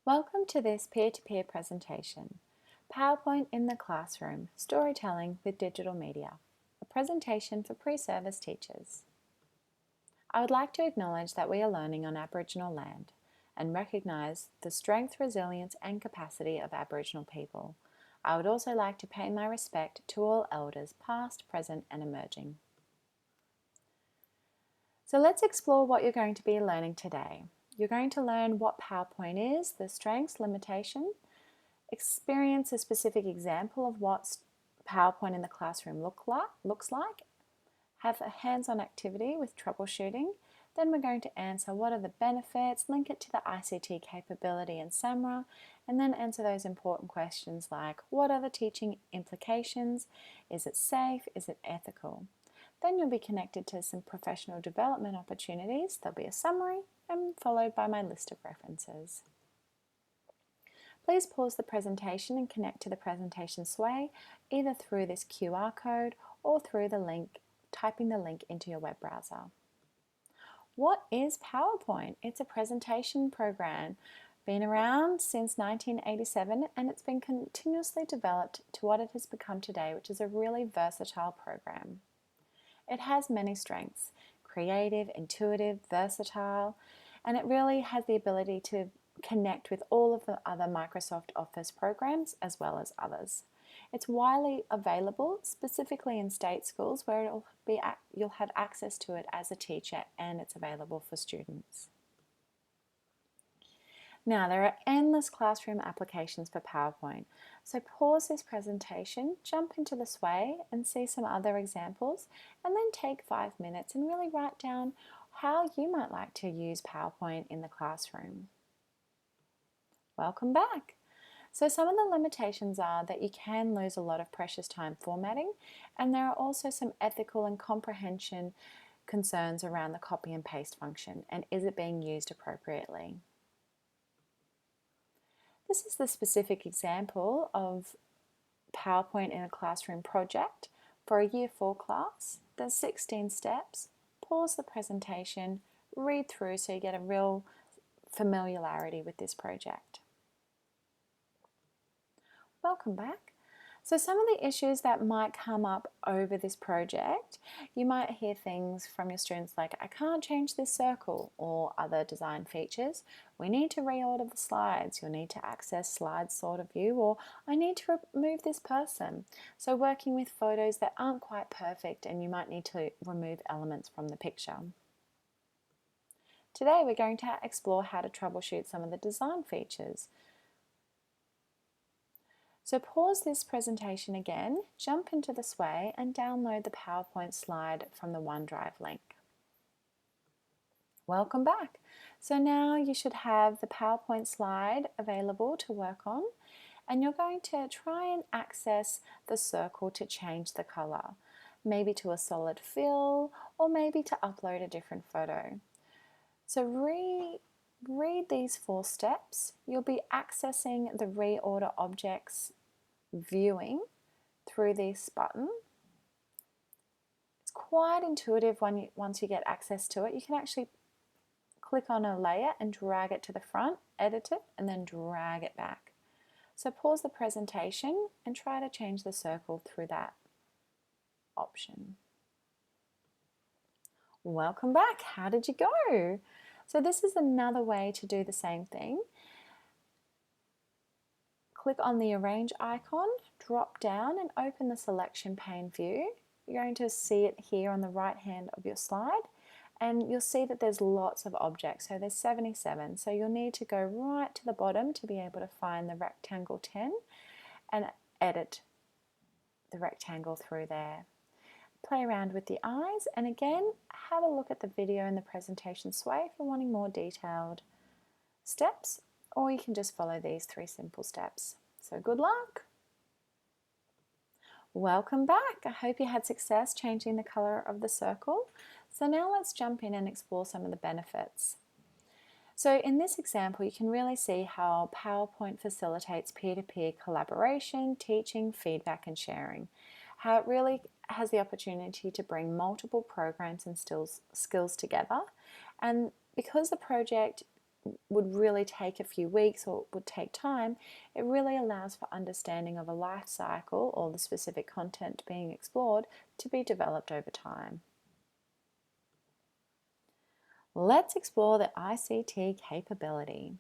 Welcome to this peer-to-peer presentation, PowerPoint in the Classroom, Storytelling with Digital Media, a presentation for pre-service teachers. I would like to acknowledge that we are learning on Aboriginal land and recognise the strength, resilience and capacity of Aboriginal people. I would also like to pay my respect to all elders past, present and emerging. So let's explore what you're going to be learning today. You're going to learn what PowerPoint is, the strengths, limitation, experience a specific example of what PowerPoint in the classroom looks like, have a hands-on activity with troubleshooting, then we're going to answer what are the benefits, link it to the ICT capability in SAMRA, and then answer those important questions like what are the teaching implications, is it safe, is it ethical? Then you'll be connected to some professional development opportunities. There'll be a summary and followed by my list of references. Please pause the presentation and connect to the presentation sway either through this QR code or through the link, typing the link into your web browser. What is PowerPoint? It's a presentation program, been around since 1987 and it's been continuously developed to what it has become today, which is a really versatile program. It has many strengths, creative, intuitive, versatile, and it really has the ability to connect with all of the other Microsoft Office programs as well as others. It's widely available, specifically in state schools where you'll have access to it as a teacher and it's available for students. Now, there are endless classroom applications for PowerPoint, so pause this presentation, jump into the sway and see some other examples, and then take 5 minutes and really write down how you might like to use PowerPoint in the classroom. Welcome back. So some of the limitations are that you can lose a lot of precious time formatting, and there are also some ethical and comprehension concerns around the copy and paste function, and is it being used appropriately? This is the specific example of PowerPoint in a classroom project for a Year 4 class. There's 16 steps. Pause the presentation, read through so you get a real familiarity with this project. Welcome back. So some of the issues that might come up over this project, you might hear things from your students like, I can't change this circle, or other design features. We need to reorder the slides. You'll need to access slides sort of view, or I need to remove this person. So working with photos that aren't quite perfect and you might need to remove elements from the picture. Today we're going to explore how to troubleshoot some of the design features. So pause this presentation again, jump into the sway and download the PowerPoint slide from the OneDrive link. Welcome back. So now you should have the PowerPoint slide available to work on, and you're going to try and access the circle to change the color, maybe to a solid fill or maybe to upload a different photo. So read these 4 steps. You'll be accessing the reorder objects viewing through this button. It's quite intuitive once you get access to it. You can actually click on a layer and drag it to the front, edit it, and then drag it back. So pause the presentation and try to change the circle through that option. Welcome back. How did you go? So this is another way to do the same thing. Click on the Arrange icon, drop down and open the selection pane view. You're going to see it here on the right hand of your slide, and you'll see that there's lots of objects. So there's 77. So you'll need to go right to the bottom to be able to find the rectangle 10 and edit the rectangle through there. Play around with the eyes, and again, have a look at the video in the presentation sway if you're wanting more detailed steps, or you can just follow these 3 simple steps. So good luck. Welcome back. I hope you had success changing the color of the circle. So now let's jump in and explore some of the benefits. So in this example, you can really see how PowerPoint facilitates peer-to-peer collaboration, teaching, feedback and sharing. How it really has the opportunity to bring multiple programs and skills together. And because the project would really take a few weeks or would take time, it really allows for understanding of a life cycle or the specific content being explored to be developed over time. Let's explore the ICT capability.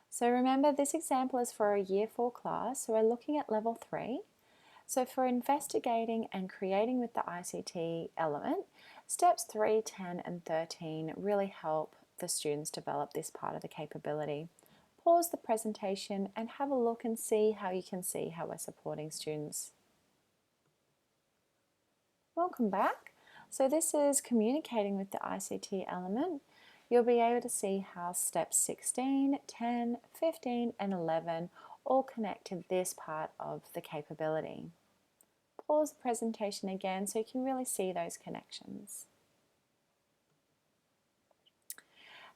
So remember, this example is for a Year 4 class, so we're looking at Level 3. So for investigating and creating with the ICT element, steps 3, 10 and 13 really help the students develop this part of the capability. Pause the presentation and have a look and see how you can see how we're supporting students. Welcome back. So this is communicating with the ICT element. You'll be able to see how steps 16, 10, 15 and 11 all connect to this part of the capability. Pause the presentation again so you can really see those connections.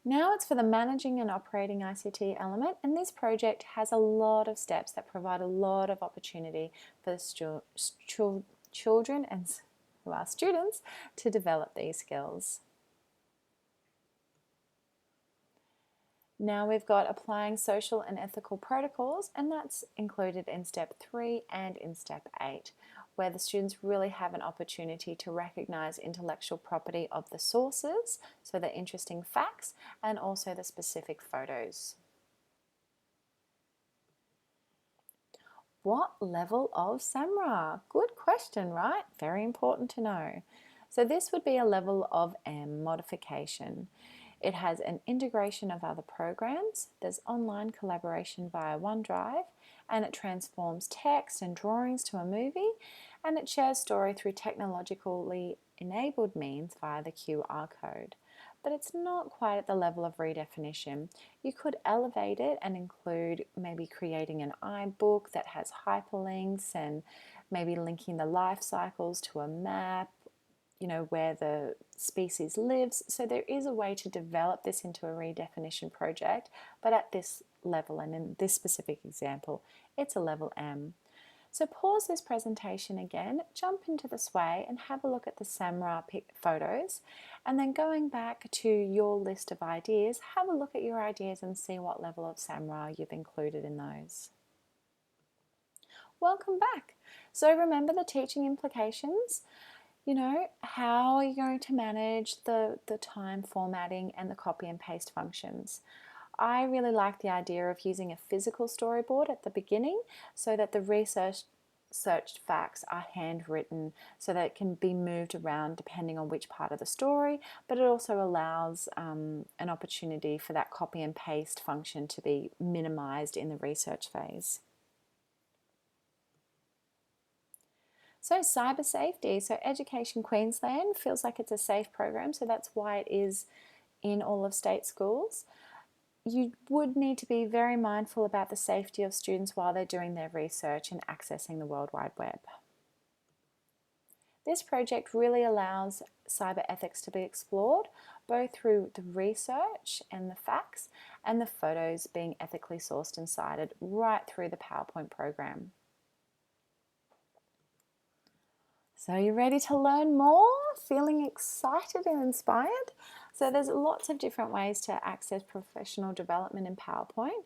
Now it's for the managing and operating ICT element, and this project has a lot of steps that provide a lot of opportunity for the children and who are students to develop these skills. Now we've got applying social and ethical protocols, and that's included in step 3 and in step 8, where the students really have an opportunity to recognise intellectual property of the sources, so the interesting facts, and also the specific photos. What level of SAMRA? Good question, right? Very important to know. So this would be a level of M, modification. It has an integration of other programs, there's online collaboration via OneDrive, and it transforms text and drawings to a movie, and it shares story through technologically enabled means via the QR code. But it's not quite at the level of redefinition. You could elevate it and include maybe creating an iBook that has hyperlinks and maybe linking the life cycles to a map, where the species lives. So there is a way to develop this into a redefinition project, but at this level and in this specific example, it's a level M. So pause this presentation again, jump into the sway and have a look at the SAMRA photos, and then going back to your list of ideas, have a look at your ideas and see what level of SAMRA you've included in those. Welcome back. So remember the teaching implications. How are you going to manage the time formatting and the copy and paste functions? I really like the idea of using a physical storyboard at the beginning so that the researched facts are handwritten so that it can be moved around depending on which part of the story, but it also allows an opportunity for that copy and paste function to be minimized in the research phase. So cyber safety, so Education Queensland feels like it's a safe program, so that's why it is in all of state schools. You would need to be very mindful about the safety of students while they're doing their research and accessing the World Wide Web. This project really allows cyber ethics to be explored, both through the research and the facts, and the photos being ethically sourced and cited right through the PowerPoint program. So you're ready to learn more? Feeling excited and inspired? So there's lots of different ways to access professional development in PowerPoint.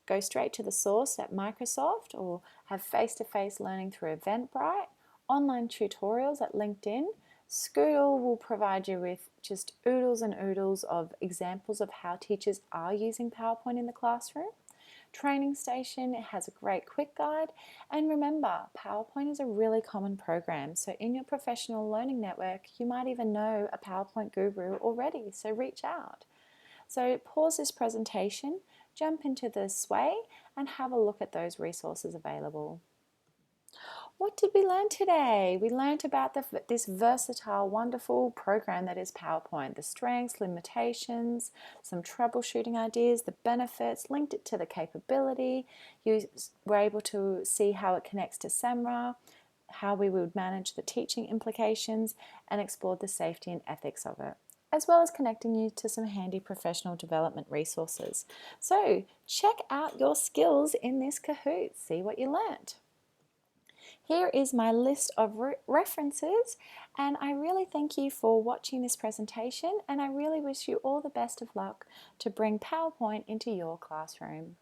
Go straight to the source at Microsoft, or have face-to-face learning through Eventbrite, online tutorials at LinkedIn. Scoodle will provide you with just oodles and oodles of examples of how teachers are using PowerPoint in the classroom. Training Station, it has a great quick guide, and remember, PowerPoint is a really common program, so in your professional learning network you might even know a PowerPoint guru already, so reach out. So pause this presentation, jump into the sway and have a look at those resources available. What did we learn today? We learned about this versatile, wonderful program that is PowerPoint, the strengths, limitations, some troubleshooting ideas, the benefits, linked it to the capability. You were able to see how it connects to SAMRA, how we would manage the teaching implications, and explored the safety and ethics of it, as well as connecting you to some handy professional development resources. So check out your skills in this Kahoot, see what you learnt. here is my list of references, and I really thank you for watching this presentation, and I really wish you all the best of luck to bring PowerPoint into your classroom.